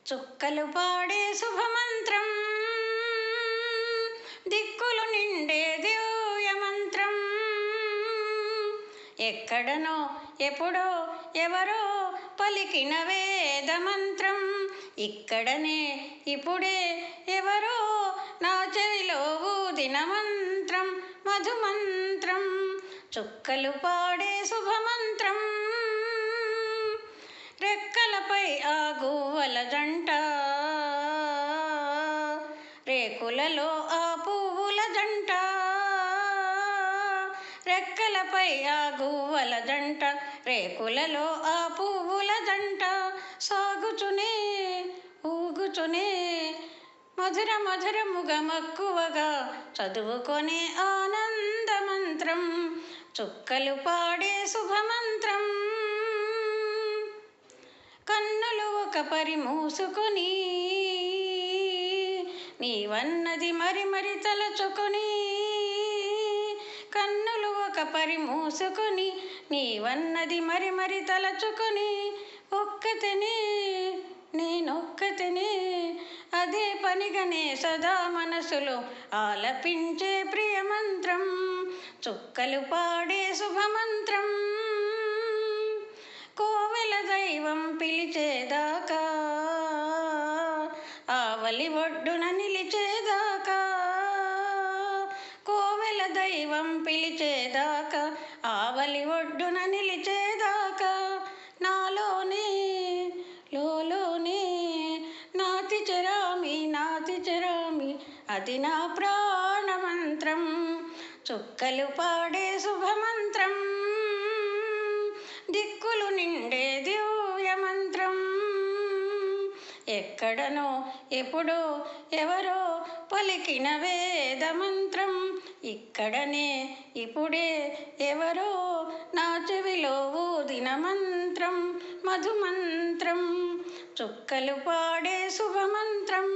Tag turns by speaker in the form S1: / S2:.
S1: చుక్కలు పాడే శుభమంత్రం, దిక్కులు నిండే దివ్య మంత్రం. ఎక్కడనో ఎప్పుడో ఎవరో పలికిన వేద మంత్రం. ఇక్కడనే ఇప్పుడే ఎవరో నా చెవిలో ఊదిన మంత్రం, మధుమంత్రం. చుక్కలు పాడే శుభమంత్రం, రెక్కలపై ఆ గువ్వల జంట, రేకులలో ఆ పువ్వుల జంట. రెక్కలపై ఆ గువ్వల జంట, రేకులలో ఆ పువ్వుల జంట. సాగుచునే ఊగుచునే మధుర మధురముగా మక్కువగా చదువుకొనే ఆనంద మంత్రం. చుక్కలు పాడే శుభమంత్రం. కన్నులు ఒక పరి మూసుకొని నీవన్నది మరి మరి తలచుకొని, కన్నులు ఒక పరి మూసుకొని నీవన్నది మరి మరి తలచుకొని, ఒక్కతనే నేనొక్కతనే అదే పనిగనే సదా మనసులో ఆలపించే ప్రియ మంత్రం. చుక్కలు పాడే శుభమంత్రం. కోవెల దైవం పిలిచేదాకా, ఆవలి ఒడ్డున నిలిచేదాకా. కోవెల దైవం పిలిచేదాకా, ఆవలి ఒడ్డున నిలిచేదాకా. నాలోనే లోలోనే నాతి చరామి నాతి చరామి, అది నా ప్రాణమంత్రం. చుక్కలు పాడే శుభమంత్రం, దిక్కులు నిండే దివ్య మంత్రం. ఎక్కడనో ఎప్పుడో ఎవరో పలికిన వేద మంత్రం. ఇక్కడనే ఇప్పుడే ఎవరో నా చెవిలో ఊదిన మంత్రం, మధుమంత్రం. చుక్కలు పాడే శుభమంత్రం.